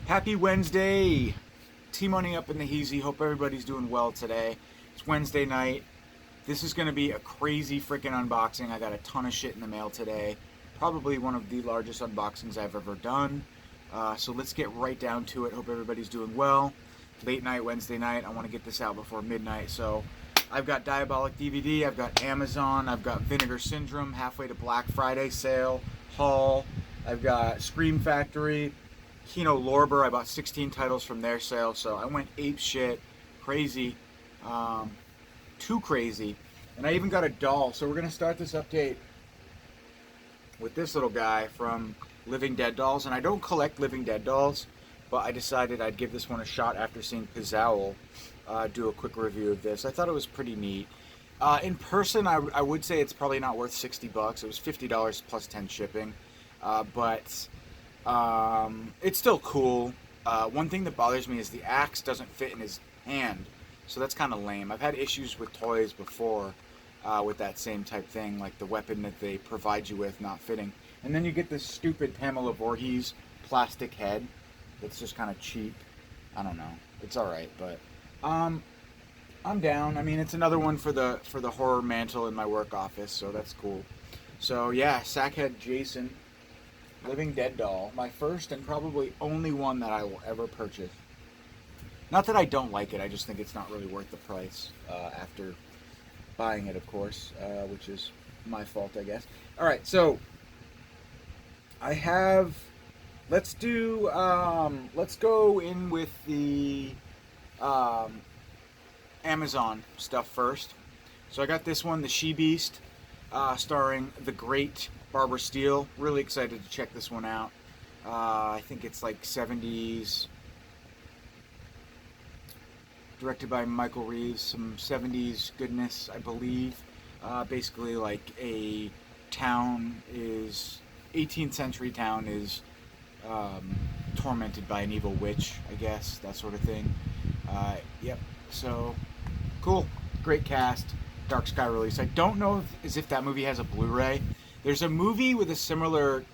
Happy Wednesday! T-Money up in the Heezy. Hope everybody's doing well today. It's Wednesday night. This is going to be a crazy freaking unboxing. I got a ton of shit in the mail today. Probably one of the largest unboxings I've ever done. So let's get right down to it. Hope everybody's doing well. Late night, Wednesday night. I want to get this out before midnight. So I've got DiabolikDVD. I've got Amazon. I've got Vinegar Syndrome. Halfway to Black Friday sale. Haul. I've got Scream Factory. Kino Lorber. I bought 16 titles from their sale, so I went ape shit, crazy, too crazy, and I even got a doll. So we're gonna start this update with this little guy from Living Dead Dolls, and I don't collect Living Dead dolls, but I decided I'd give this one a shot after seeing Pizzowl do a quick review of this. I thought it was pretty neat. In person, I would say it's probably not worth $60. It was $50 plus 10 shipping, but it's still cool. One thing that bothers me is the axe doesn't fit in his hand, so that's kind of lame. I've had issues with toys before with that same type thing, like the weapon that they provide you with not fitting. And then you get this stupid Pamela Voorhees plastic head that's just kind of cheap. I don't know. It's alright, but I'm down. I mean, it's another one for the horror mantle in my work office, so that's cool. So yeah, Sackhead Jason. Living Dead doll, my first and probably only one that I will ever purchase. Not that I don't like it, I just think it's not really worth the price after buying it, of course, which is my fault, I guess. Alright, so I have, let's go in with the Amazon stuff first. So I got this one, the She-Beast, starring the great Barbara Steele. Really excited to check this one out. I think it's like 70s. Directed by Michael Reeves. Some 70s goodness, I believe. Basically like a town is... 18th century town is tormented by an evil witch, I guess. That sort of thing. Yep. So, cool. Great cast. Dark Sky release. I don't know if that movie has a Blu-ray. There's a movie with a similar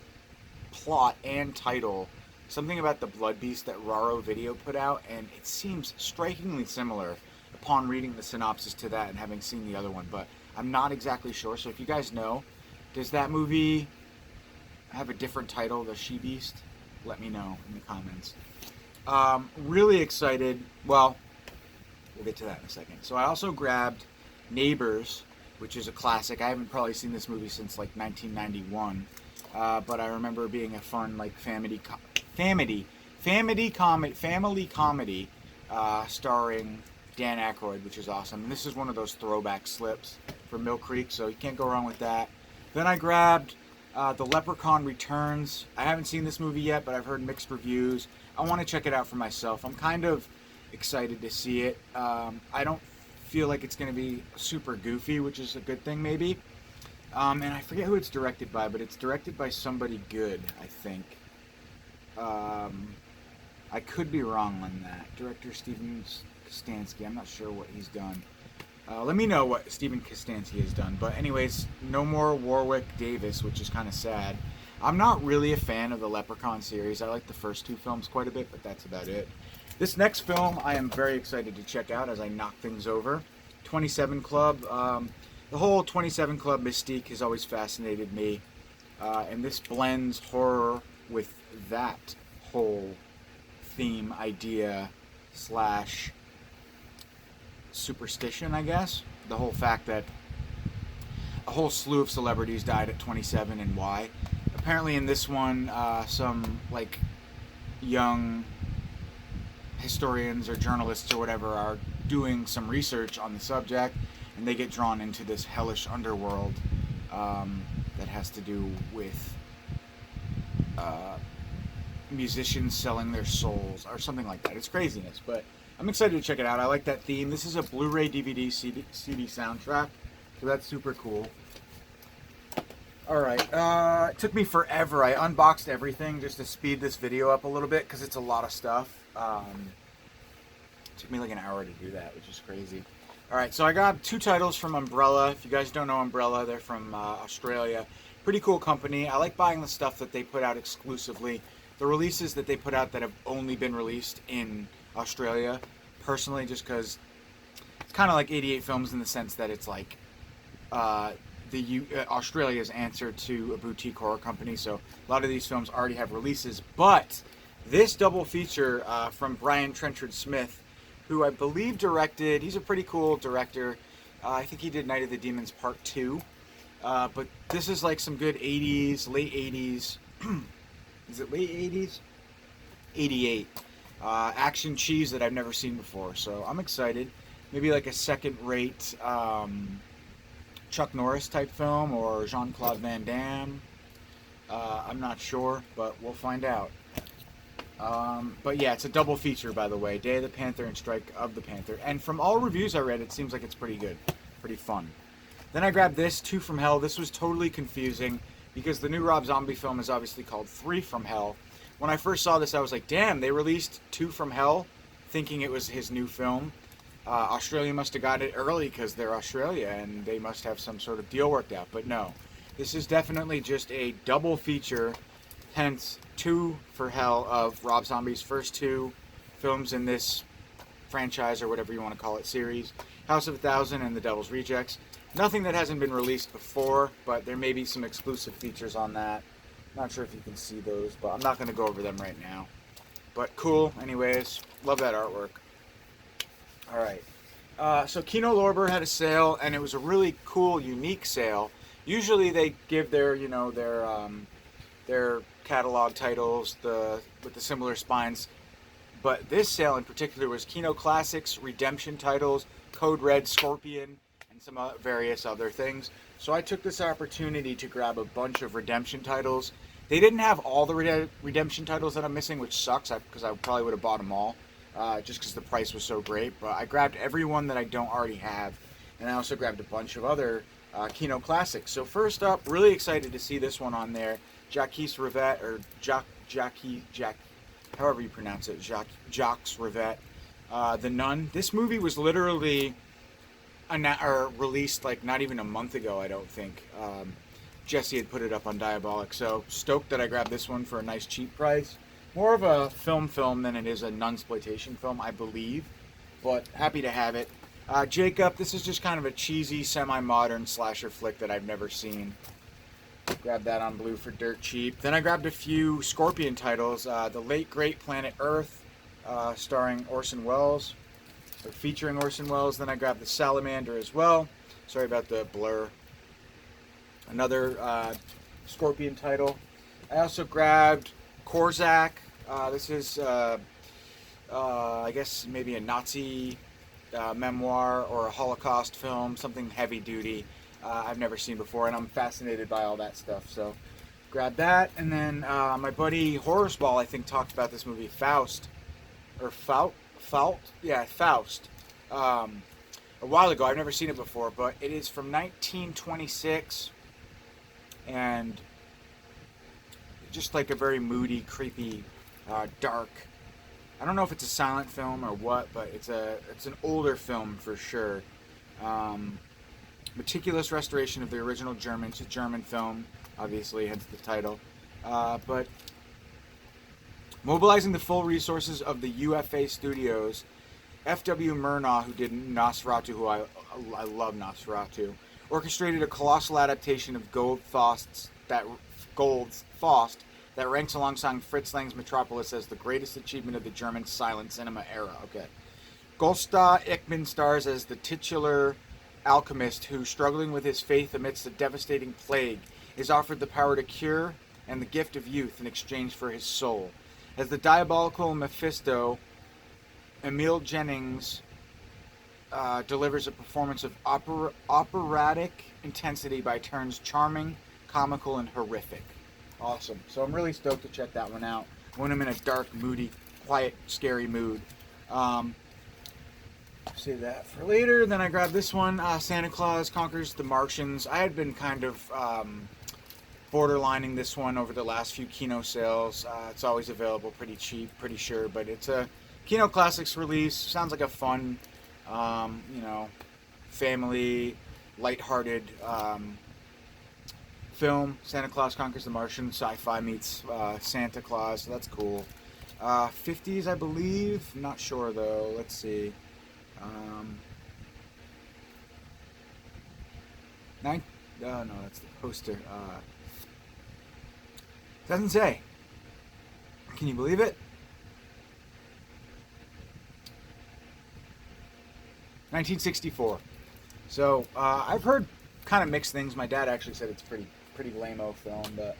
plot and title, something about the Blood Beast that Raro Video put out, and it seems strikingly similar upon reading the synopsis to that and having seen the other one, but I'm not exactly sure. So if you guys know, does that movie have a different title, The She-Beast? Let me know in the comments. Really excited. Well, we'll get to that in a second. So I also grabbed Neighbors, which is a classic. I haven't probably seen this movie since like 1991, but I remember being a fun like family comedy starring Dan Aykroyd, which is awesome. And this is one of those throwback slips from Mill Creek, so you can't go wrong with that. Then I grabbed The Leprechaun Returns. I haven't seen this movie yet, but I've heard mixed reviews. I want to check it out for myself. I'm kind of excited to see it. I don't feel like it's going to be super goofy, which is a good thing maybe. And I forget who it's directed by, but it's directed by somebody good, I think. I could be wrong on that. Director Steven Kostanski. I'm not sure what he's done. Let me know what Steven Kostanski has done. But anyways, no more Warwick Davis, which is kind of sad. I'm not really a fan of the Leprechaun series. I like the first two films quite a bit, but that's about it. This next film I am very excited to check out as I knock things over. 27 Club. The whole 27 Club mystique has always fascinated me. And this blends horror with that whole theme, idea, slash superstition, I guess. The whole fact that a whole slew of celebrities died at 27 and why. Apparently in this one, some like young historians or journalists or whatever are doing some research on the subject, and they get drawn into this hellish underworld that has to do with musicians selling their souls or something like that. It's craziness, but I'm excited to check it out. I like that theme. This is a Blu-ray DVD CD soundtrack, so that's super cool. Alright, it took me forever. I unboxed everything just to speed this video up a little bit because it's a lot of stuff. It took me like an hour to do that, which is crazy. Alright, so I got two titles from Umbrella. If you guys don't know Umbrella, they're from Australia. Pretty cool company. I like buying the stuff that they put out exclusively the releases that they put out that have only been released in Australia, personally, just because it's kind of like 88 Films in the sense that it's like Australia's answer to a boutique horror company. So a lot of these films already have releases, but this double feature from Brian Trenchard Smith, who I believe directed, he's a pretty cool director. I think he did Night of the Demons Part 2. But this is like some good 80s, late 80s. Is it late 80s? 88. Action cheese that I've never seen before. So I'm excited. Maybe like a second-rate Chuck Norris type film or Jean-Claude Van Damme. I'm not sure, but we'll find out. But yeah, it's a double feature, by the way. Day of the Panther and Strike of the Panther. And from all reviews I read, it seems like it's pretty good. Pretty fun. Then I grabbed this, 2 from Hell. This was totally confusing because the new Rob Zombie film is obviously called 3 from Hell. When I first saw this, I was like, damn, they released 2 from Hell, thinking it was his new film. Australia must have got it early because they're Australia and they must have some sort of deal worked out. But no, this is definitely just a double feature, hence 2 for Hell of Rob Zombie's first 2 films in this franchise, or whatever you want to call it, series. House of a Thousand and The Devil's Rejects. Nothing that hasn't been released before, but there may be some exclusive features on that. Not sure if you can see those, but I'm not going to go over them right now. But cool, anyways. Love that artwork. Alright. So Kino Lorber had a sale, and it was a really cool, unique sale. Usually they give their, you know, their catalog titles with the similar spines. But this sale in particular was Kino Classics, Redemption titles, Code Red, Scorpion, and some various other things. So I took this opportunity to grab a bunch of Redemption titles. They didn't have all the Redemption titles that I'm missing, which sucks, because I probably would have bought them all, just because the price was so great. But I grabbed every one that I don't already have, and I also grabbed a bunch of other Kino Classics. So first up, really excited to see this one on there, Jacques Rivette, or however you pronounce it, Jacques Rivette, The Nun. This movie was literally released like not even a month ago, I don't think. Jesse had put it up on Diabolik, so stoked that I grabbed this one for a nice cheap price. More of a film than it is a nunsploitation film, I believe, but happy to have it. Jacob, this is just kind of a cheesy, semi-modern slasher flick that I've never seen. Grabbed that on blue for dirt cheap. Then I grabbed a few Scorpion titles. The Late Great Planet Earth, starring Orson Welles, or featuring Orson Welles. Then I grabbed The Salamander as well. Sorry about the blur. Another Scorpion title. I also grabbed Korzak. This is, I guess, maybe a Nazi memoir or a Holocaust film, something heavy duty. I've never seen before, and I'm fascinated by all that stuff, so grab that. And then my buddy Horrorsball, I think, talked about this movie, Faust, or yeah, Faust, a while ago. I've never seen it before, but it is from 1926, and just like a very moody, creepy, dark. I don't know if it's a silent film or what, but it's an older film for sure. Meticulous restoration of the original German. It's a German film, obviously, hence the title. But mobilizing the full resources of the UFA Studios, F.W. Murnau, who did Nosferatu, who I love Nosferatu, orchestrated a colossal adaptation of Gold's Faust that ranks alongside Fritz Lang's Metropolis as the greatest achievement of the German silent cinema era. Okay. Gösta Ekman stars as the titular alchemist who, struggling with his faith amidst a devastating plague, is offered the power to cure and the gift of youth in exchange for his soul. As the diabolical Mephisto, Emil Jennings delivers a performance of operatic intensity by turns charming, comical, and horrific. Awesome. So I'm really stoked to check that one out when I'm in a dark, moody, quiet, scary mood. Save that for later. Then I grabbed this one, Santa Claus Conquers the Martians. I had been kind of borderlining this one over the last few Kino sales. It's always available pretty cheap, pretty sure, but it's a Kino Classics release. Sounds like a fun, family, lighthearted film. Santa Claus Conquers the Martian. Sci-fi meets Santa Claus. So that's cool. 50s, I believe. Not sure though. Let's see. Oh no, that's the poster. Doesn't say. Can you believe it? 1964. So I've heard kind of mixed things. My dad actually said it's pretty lame-o film, but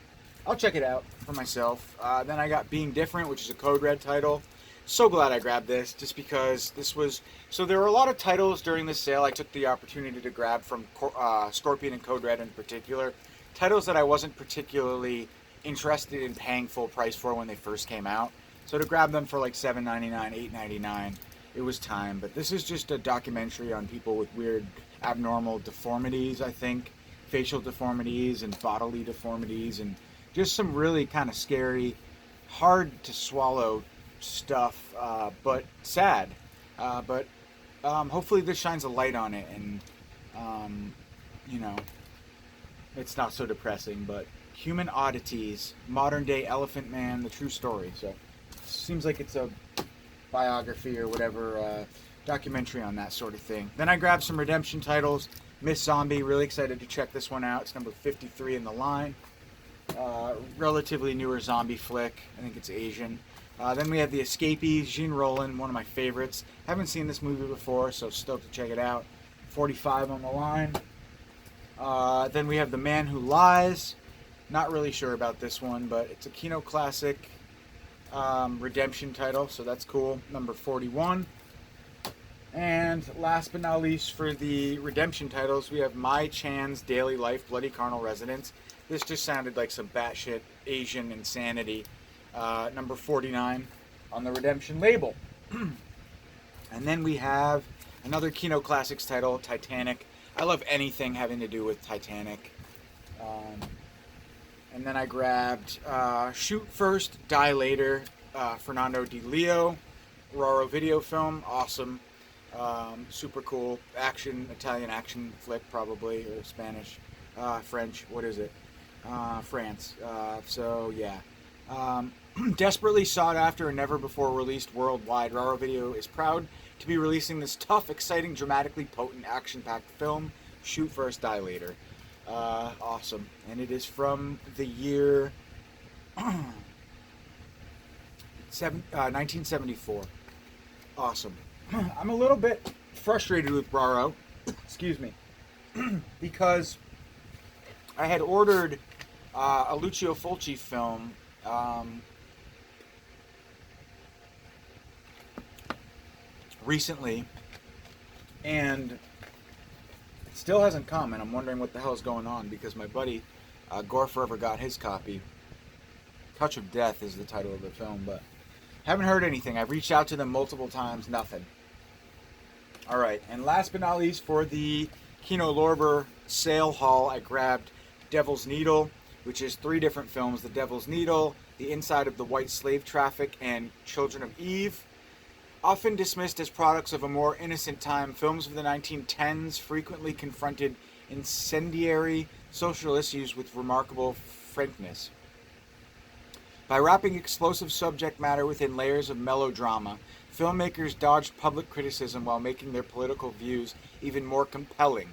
I'll check it out for myself. Then I got Being Different, which is a Code Red title. So glad I grabbed this, just because this was... So there were a lot of titles during the sale I took the opportunity to grab from Scorpion and Code Red in particular. Titles that I wasn't particularly interested in paying full price for when they first came out. So to grab them for like $7.99, $8.99, it was time. But this is just a documentary on people with weird, abnormal deformities, I think. Facial deformities and bodily deformities, and just some really kind of scary, hard to swallow stuff, but sad. But hopefully this shines a light on it, and it's not so depressing. But Human Oddities, Modern Day Elephant Man, the true story. So seems like it's a biography or whatever, documentary on that sort of thing. Then I grabbed some redemption titles. Miss Zombie, really excited to check this one out. It's number 53 in the line. Relatively newer zombie flick. I think it's Asian. Then we have The Escapees, Jean Rollin, one of my favorites. Haven't seen this movie before, so stoked to check it out. 45 on the line. Then we have The Man Who Lies. Not really sure about this one, but it's a Kino classic redemption title, so that's cool. Number 41. And last but not least, for the redemption titles, we have My Chan's Daily Life, Bloody Carnal Residence. This just sounded like some batshit Asian insanity. Number 49 on the redemption label. And then we have another Kino Classics title, Titanic. I love anything having to do with Titanic. And then I grabbed Shoot First, Die Later, Fernando Di Leo, Raro video film, awesome. Super cool action, Italian action flick probably, or Spanish, French, what is it? France. So yeah. Desperately sought after and never before released worldwide, Raro Video is proud to be releasing this tough, exciting, dramatically potent, action-packed film, Shoot First, Die Later. Awesome. And it is from the year 1974. Awesome. I'm a little bit frustrated with Raro, excuse me, because I had ordered a Lucio Fulci film recently, and it still hasn't come, and I'm wondering what the hell is going on, because my buddy Gore Forever got his copy. Touch of Death is the title of the film, but haven't heard anything. I've reached out to them multiple times, nothing. Alright, and last but not least, for the Kino Lorber sale haul, I grabbed Devil's Needle, which is 3 different films. The Devil's Needle, The Inside of the White Slave Traffic, and Children of Eve. Often dismissed as products of a more innocent time, films of the 1910s frequently confronted incendiary social issues with remarkable frankness. By wrapping explosive subject matter within layers of melodrama, filmmakers dodged public criticism while making their political views even more compelling,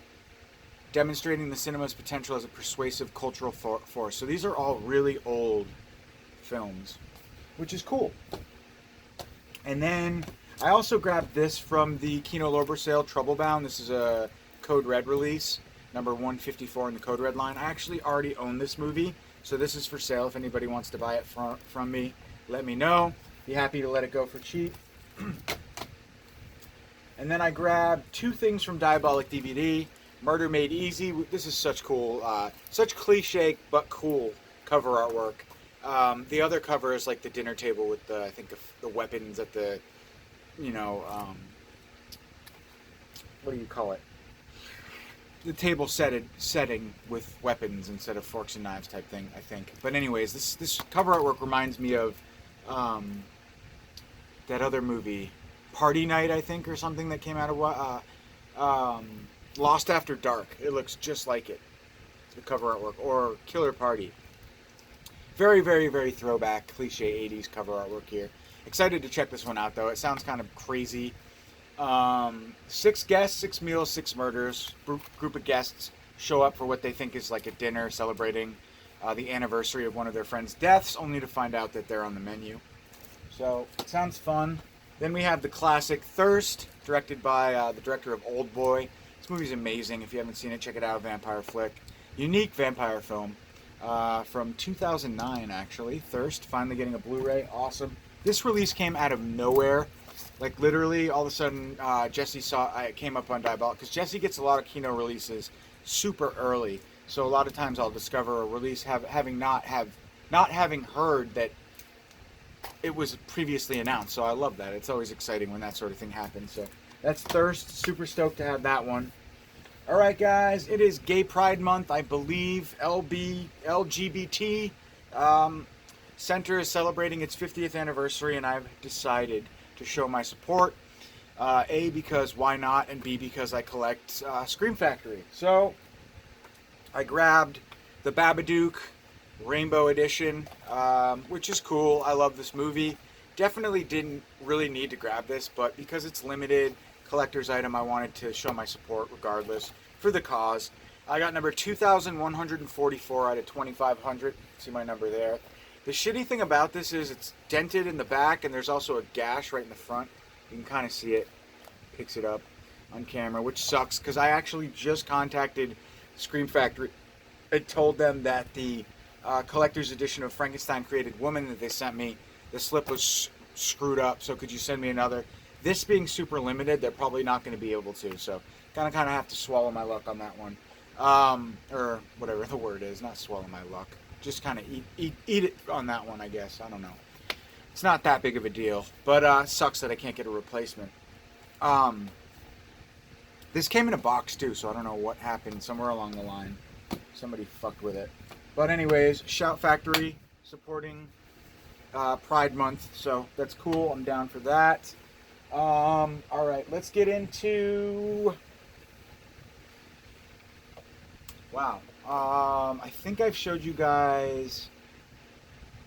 demonstrating the cinema's potential as a persuasive cultural force. So these are all really old films, which is cool. And then I also grabbed this from the Kino Lorber sale, Troublebound. This is a Code Red release, number 154 in the Code Red line. I actually already own this movie, so this is for sale. If anybody wants to buy it from me, let me know. Be happy to let it go for cheap. And then I grabbed 2 things from DiabolikDVD. Murder Made Easy. This is such cool, such cliche but cool cover artwork. The other cover is like the dinner table with the, I think, the weapons at the, what do you call it? The table setting with weapons instead of forks and knives type thing, I think. But anyways, this cover artwork reminds me of that other movie, Party Night, I think, or something that came out of Lost After Dark. It looks just like it. the cover artwork, or Killer Party. Very, very, very throwback, cliche 80s cover artwork here. Excited to check this one out, though. It sounds kind of crazy. 6 guests, 6 meals, 6 murders. Group of guests show up for what they think is like a dinner celebrating the anniversary of one of their friends' deaths, only to find out that they're on the menu. So, it sounds fun. Then we have the classic Thirst, directed by the director of Old Boy. This movie's amazing. If you haven't seen it, check it out. Vampire flick. Unique vampire film from 2009, actually. Thirst, finally getting a Blu-ray. Awesome. This release came out of nowhere. Like, literally, all of a sudden, Jesse saw it came up on Diabolic. Because Jesse gets a lot of Kino releases super early. So a lot of times I'll discover a release not having heard that it was previously announced. So I love that. It's always exciting when that sort of thing happens. So that's Thirst. Super stoked to have that one. All right, guys. It is Gay Pride Month, I believe. LGBT Center is celebrating its 50th anniversary, and I've decided to show my support. A, because why not, and B, because I collect Scream Factory. So I grabbed the Babadook Rainbow Edition, which is cool. I love this movie. Definitely didn't really need to grab this, but because it's limited collector's item, I wanted to show my support regardless for the cause. I got number 2,144 out of 2,500. See my number there. The shitty thing about this is it's dented in the back, and there's also a gash right in the front. You can kind of see it. Picks it up on camera, which sucks because I actually just contacted Scream Factory and told them that the collector's edition of Frankenstein Created Woman that they sent me, the slip was screwed up, so could you send me another? This being super limited, they're probably not going to be able to, so kind of have to swallow my luck on that one. Or whatever the word is, not swallow my luck. Just kind of eat it on that one, I guess. I don't know. It's not that big of a deal, but sucks that I can't get a replacement. This came in a box too, so I don't know what happened somewhere along the line. Somebody fucked with it. But anyways, Shout Factory supporting Pride Month, so that's cool. I'm down for that. All right, let's get into. Wow. I think I've showed you guys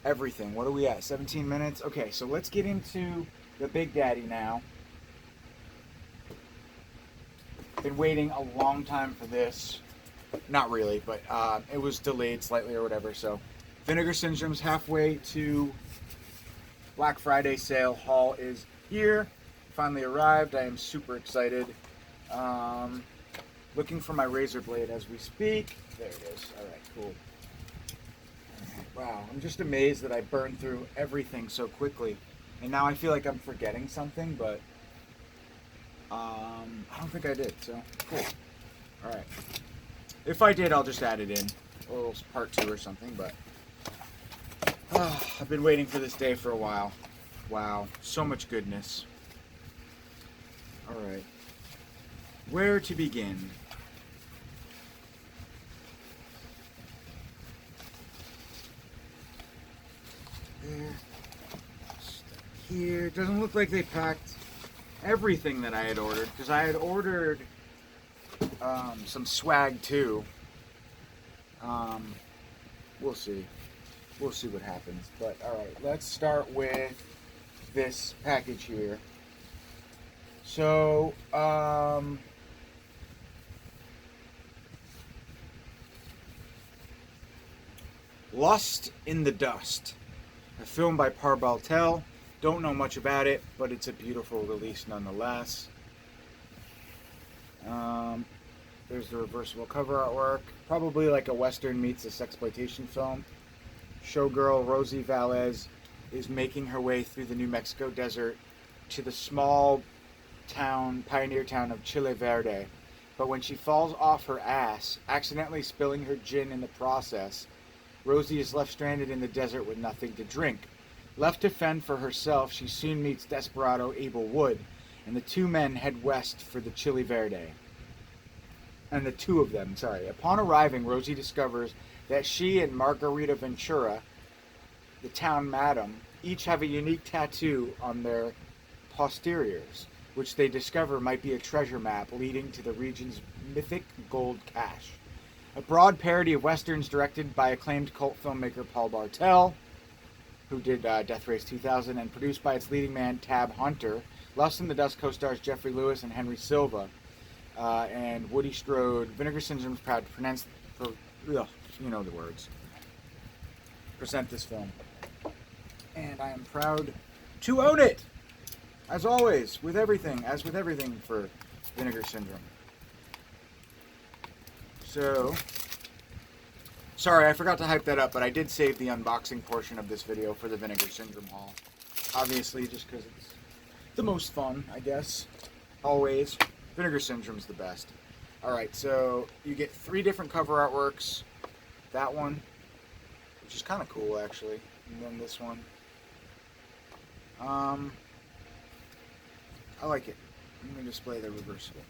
everything. What are we at? 17 minutes? Okay, so let's get into the Big Daddy now. Been waiting a long time for this. Not really, but it was delayed slightly or whatever. So Vinegar Syndrome's halfway to Black Friday sale. Haul is here. Finally arrived. I am super excited. Looking for my razor blade as we speak. There it is. All right, cool. Wow, I'm just amazed that I burned through everything so quickly. And now I feel like I'm forgetting something, but I don't think I did, so cool. All right. If I did, I'll just add it in. A little part 2 or something, but I've been waiting for this day for a while. Wow, so much goodness. All right. Where to begin? There. Here. It doesn't look like they packed everything that I had ordered, because I had ordered some swag too. We'll see. We'll see what happens. But alright, let's start with this package here. So, Lust in the Dust, a film by Parval Tel. Don't know much about it, but it's a beautiful release nonetheless. There's the reversible cover artwork. Probably like a Western meets a sexploitation film. Showgirl Rosie Valles is making her way through the New Mexico desert to the small town, pioneer town of Chile Verde. But when she falls off her ass, accidentally spilling her gin in the process, Rosie is left stranded in the desert with nothing to drink. Left to fend for herself, she soon meets desperado Abel Wood, and the two men head west for the Chile Verde. And the two of them, Upon arriving, Rosie discovers that she and Margarita Ventura, the town madam, each have a unique tattoo on their posteriors, which they discover might be a treasure map leading to the region's mythic gold cache. A broad parody of westerns directed by acclaimed cult filmmaker Paul Bartel, who did Death Race 2000, and produced by its leading man Tab Hunter. Lust in the Dust co-stars Jeffrey Lewis and Henry Silva, and Woody Strode. Vinegar Syndrome is proud to you know the words. Present this film, and I am proud to own it, as always, with everything for Vinegar Syndrome. So, sorry, I forgot to hype that up, but I did save the unboxing portion of this video for the Vinegar Syndrome haul. Obviously, just because it's the most fun, I guess. Always. Vinegar Syndrome's the best. Alright, so you get 3 different cover artworks. That one, which is kind of cool, actually. And then this one. I like it. Let me display the reversible.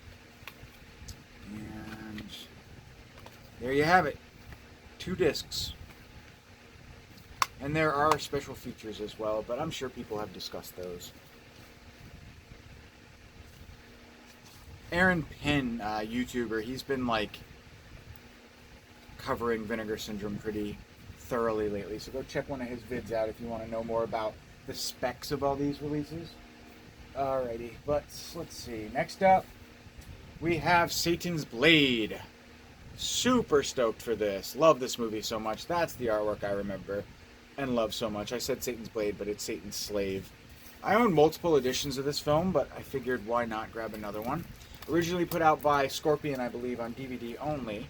And there you have it. 2 discs. And there are special features as well, but I'm sure people have discussed those. Aaron Pinn, YouTuber, he's been like covering Vinegar Syndrome pretty thoroughly lately, so go check one of his vids out if you want to know more about the specs of all these releases. Alrighty, but let's see. Next up, we have Satan's Blade. Super stoked for this. Love this movie so much. That's the artwork I remember and love so much. I said Satan's Blade, but it's Satan's Slave. I own multiple editions of this film, but I figured why not grab another one. Originally put out by Scorpion, I believe, on DVD only.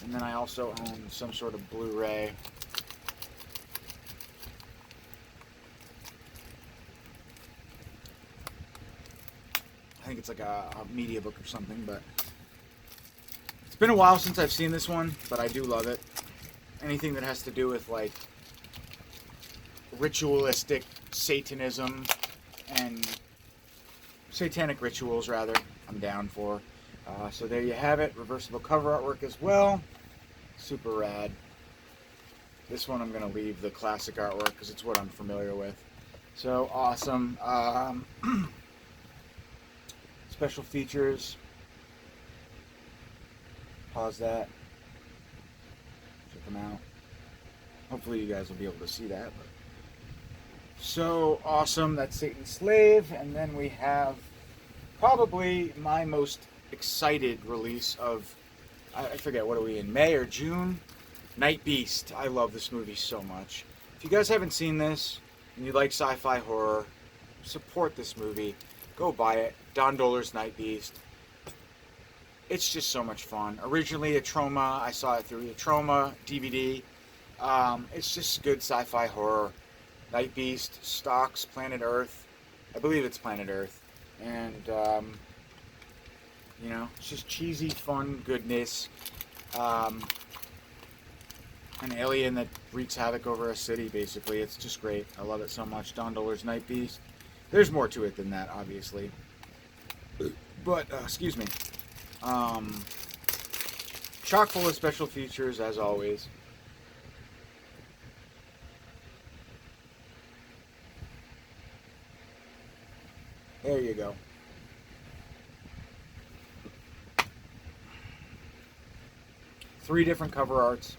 And then I also own some sort of Blu-ray. I think it's like a media book or something, but it's been a while since I've seen this one, but I do love it. Anything that has to do with like ritualistic Satanism and satanic rituals, rather, I'm down for. So there you have it. Reversible cover artwork as well. Super rad. This one I'm going to leave the classic artwork because it's what I'm familiar with. So awesome. Special features. Pause that. Check them out. Hopefully you guys will be able to see that. But so awesome. That's Satan's Slave. And then we have probably my most excited release of, I forget, what are we in, May or June? Night Beast. I love this movie so much. If you guys haven't seen this and you like sci-fi horror, support this movie. Go buy it. Don Dohler's Night Beast. It's just so much fun. Originally a Trauma. I saw it through a Trauma DVD. It's just good sci-fi horror. Night Beast stalks planet Earth. I believe it's planet Earth. And, you know, it's just cheesy, fun goodness. An alien that wreaks havoc over a city, basically. It's just great. I love it so much. Don Dohler's Night Beast. There's more to it than that, obviously. But, excuse me. Chock full of special features, as always. There you go. Three different cover arts.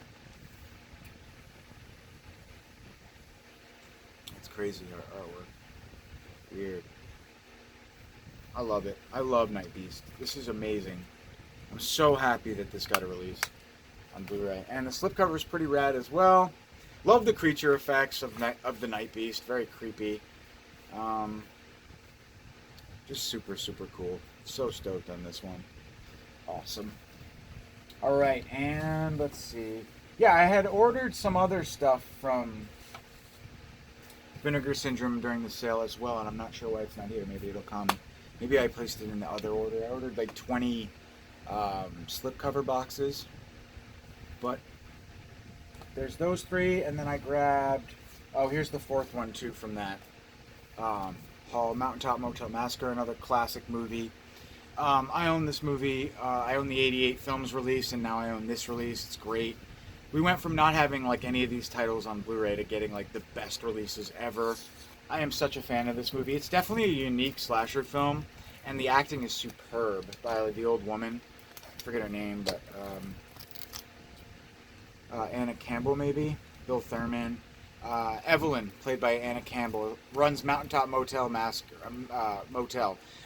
It's crazy artwork. Weird. I love it. I love Night Beast. This is amazing. I'm so happy that this got a release on Blu-ray. And the slipcover is pretty rad as well. Love the creature effects of the Night Beast. Very creepy. Just super, super cool. So stoked on this one. Awesome. Alright, and let's see. Yeah, I had ordered some other stuff from Vinegar Syndrome during the sale as well, and I'm not sure why it's not here. Maybe it'll come. Maybe I placed it in the other order. I ordered like 20 slipcover boxes. But there's those three, and then I grabbed... Oh, here's the fourth one, too, from that haul. Mountaintop Motel Massacre, another classic movie. I own this movie. I own the 88 Films release, and now I own this release. It's great. We went from not having like any of these titles on Blu-ray to getting like the best releases ever. I am such a fan of this movie. It's definitely a unique slasher film, and the acting is superb by the old woman. I forget her name, but Anna Campbell maybe, Bill Thurman. Evelyn, played by Anna Campbell, runs Mountaintop Motel,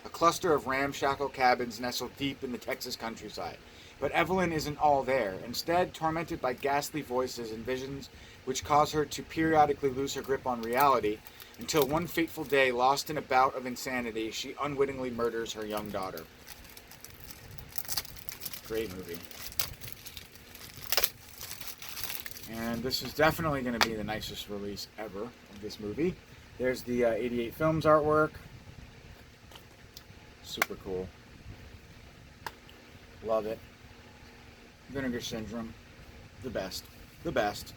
a cluster of ramshackle cabins nestled deep in the Texas countryside. But Evelyn isn't all there. Instead, tormented by ghastly voices and visions which cause her to periodically lose her grip on reality, until one fateful day, lost in a bout of insanity, she unwittingly murders her young daughter. Great movie. And this is definitely going to be the nicest release ever of this movie. There's the 88 Films artwork. Super cool. Love it. Vinegar Syndrome. The best. The best.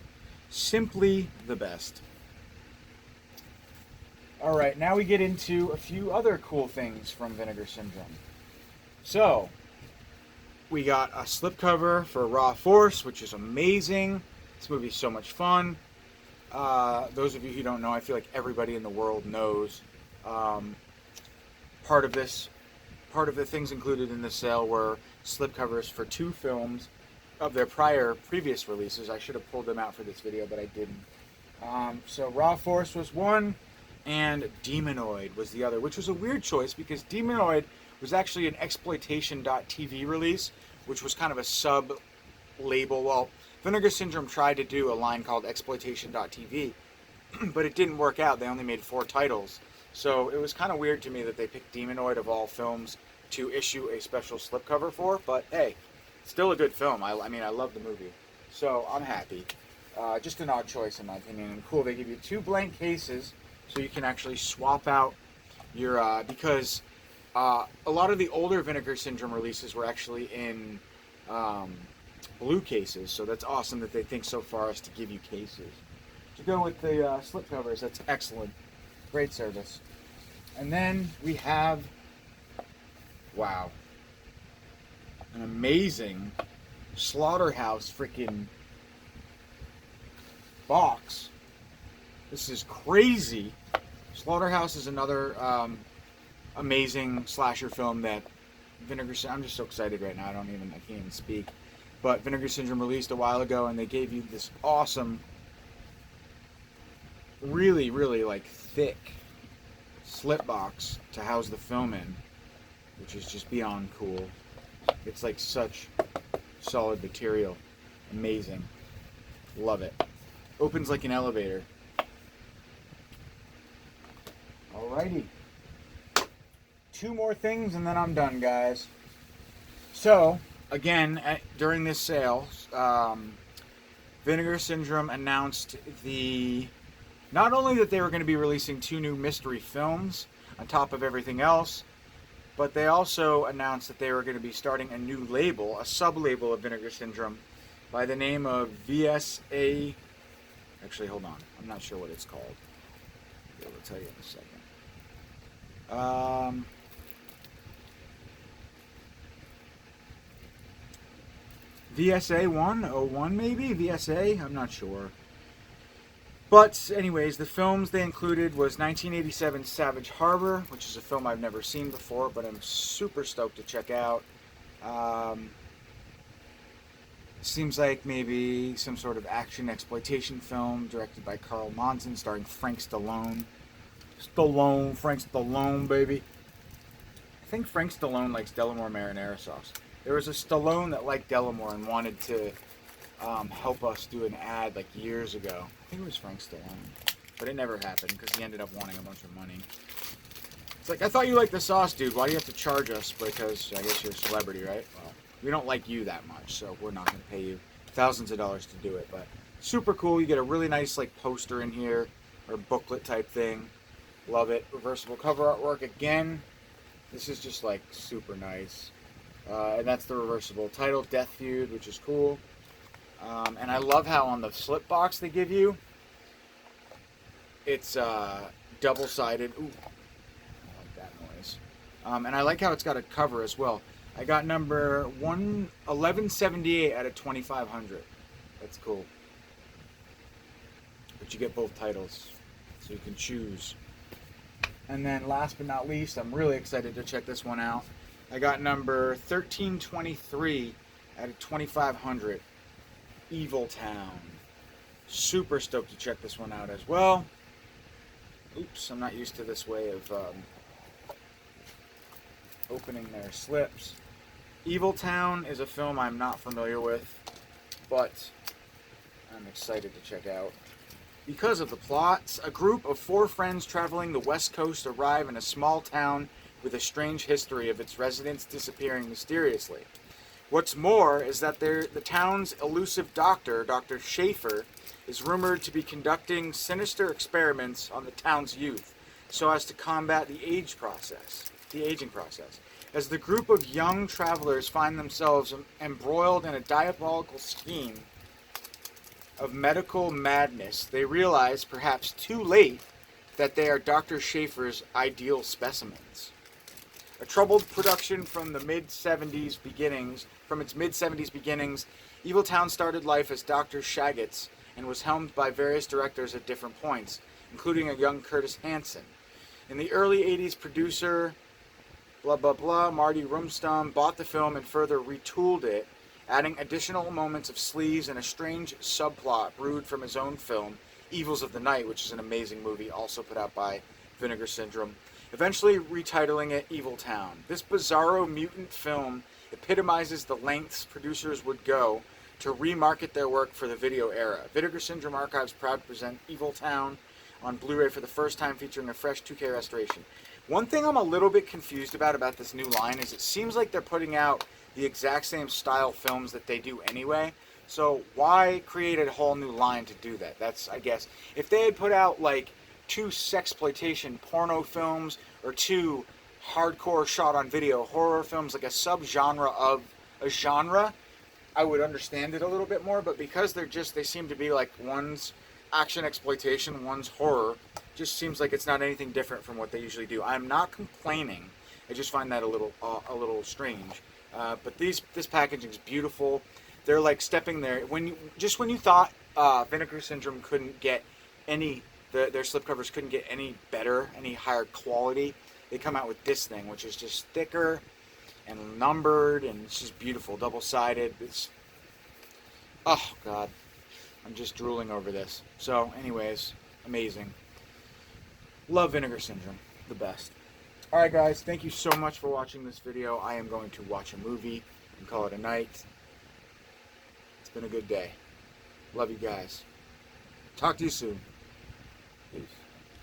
Simply the best. Alright, now we get into a few other cool things from Vinegar Syndrome. So, we got a slipcover for Raw Force, which is amazing. This movie's so much fun. Those of you who don't know, I feel like everybody in the world knows. Part of the things included in the sale were slipcovers for 2 films of their previous releases. I should have pulled them out for this video, but I didn't. So Raw Force was one, and Demonoid was the other, which was a weird choice because Demonoid was actually an exploitation.tv release, which was kind of a sub-label. Well, Vinegar Syndrome tried to do a line called exploitation.tv, but it didn't work out. They only made 4 titles. So it was kind of weird to me that they picked Demonoid of all films to issue a special slipcover for, but hey, still a good film. I mean, I love the movie. So I'm happy. Just an odd choice in my opinion. And cool, they give you 2 blank cases so you can actually swap out your, because a lot of the older Vinegar Syndrome releases were actually in blue cases, so that's awesome that they think so far as to give you cases. To go with the slipcovers, that's excellent. Great service. And then we have, wow, an amazing Slaughterhouse freaking box. This is crazy. Slaughterhouse is another amazing slasher film that Vinegar Syndrome, I'm just so excited right now, I can't even speak. But Vinegar Syndrome released a while ago, and they gave you this awesome, really, really like thick slip box to house the film in, which is just beyond cool. It's like such solid material. Amazing. Love it. Opens like an elevator. Alrighty. 2 more things and then I'm done, guys. So, again, during this sale, Vinegar Syndrome announced not only that they were going to be releasing 2 new mystery films on top of everything else, but they also announced that they were going to be starting a new label, a sub-label of Vinegar Syndrome, by the name of VSA. Actually, hold on. I'm not sure what it's called. I'll be able to tell you in a second. VSA 101 maybe? VSA? I'm not sure. But anyways, the films they included was 1987 Savage Harbor, which is a film I've never seen before, but I'm super stoked to check out. Seems like maybe some sort of action exploitation film directed by Carl Monson, starring Frank Stallone. Frank Stallone, baby. I think Frank Stallone likes Delamore marinara sauce. There was a Stallone that liked Delamore and wanted to help us do an ad like years ago. I think it was Frank Stallone, but it never happened because he ended up wanting a bunch of money. It's like, I thought you liked the sauce, dude. Why do you have to charge us? Because I guess you're a celebrity, right? Well, we don't like you that much, so we're not going to pay you thousands of dollars to do it. But super cool. You get a really nice like poster in here or booklet type thing. Love it. Reversible cover artwork again. This is just like super nice. And that's the reversible title, Death Feud, which is cool. And I love how on the slip box they give you, it's double-sided. Ooh, I like that noise. And I like how it's got a cover as well. I got number 1178 out of 2500. That's cool. But you get both titles, so you can choose. And then last but not least, I'm really excited to check this one out. I got number 1323 out of 2500. Evil Town. Super stoked to check this one out as well. Oops, I'm not used to this way of opening their slips. Evil Town is a film I'm not familiar with, but I'm excited to check out. Because of the plots, a group of 4 friends traveling the West Coast arrive in a small town with a strange history of its residents disappearing mysteriously. What's more is that the town's elusive doctor, Dr. Schaefer, is rumored to be conducting sinister experiments on the town's youth so as to combat the aging process. As the group of young travelers find themselves embroiled in a diabolical scheme of medical madness, they realize, perhaps too late, that they are Dr. Schaefer's ideal specimens. A troubled production from its mid-70s beginnings, Evil Town started life as Dr. Shaggett's and was helmed by various directors at different points, including a young Curtis Hanson. In the early 80s, producer Marty Rumstum bought the film and further retooled it, adding additional moments of sleaze and a strange subplot brewed from his own film, Evils of the Night, which is an amazing movie also put out by Vinegar Syndrome, eventually retitling it Evil Town. This bizarro mutant film epitomizes the lengths producers would go to remarket their work for the video era. Vinegar Syndrome Archives proud to present Evil Town on Blu-ray for the first time, featuring a fresh 2K restoration. One thing I'm a little bit confused about this new line is it seems like they're putting out the exact same style films that they do anyway. So why create a whole new line to do that? That's, I guess, if they had put out like 2 sexploitation porno films or 2 hardcore shot on video horror films, like a subgenre of a genre, I would understand it a little bit more. But because they seem to be like one's action exploitation, one's horror, just seems like it's not anything different from what they usually do. I'm not complaining. I just find that a little strange. But this packaging is beautiful. They're like stepping there. When you thought Vinegar Syndrome couldn't get their slipcovers couldn't get any better, any higher quality, they come out with this thing, which is just thicker and numbered, and it's just beautiful, double-sided. Oh God, I'm just drooling over this. So, anyways, amazing. Love Vinegar Syndrome, the best. Alright guys, thank you so much for watching this video. I am going to watch a movie and call it a night. It's been a good day. Love you guys. Talk to you soon.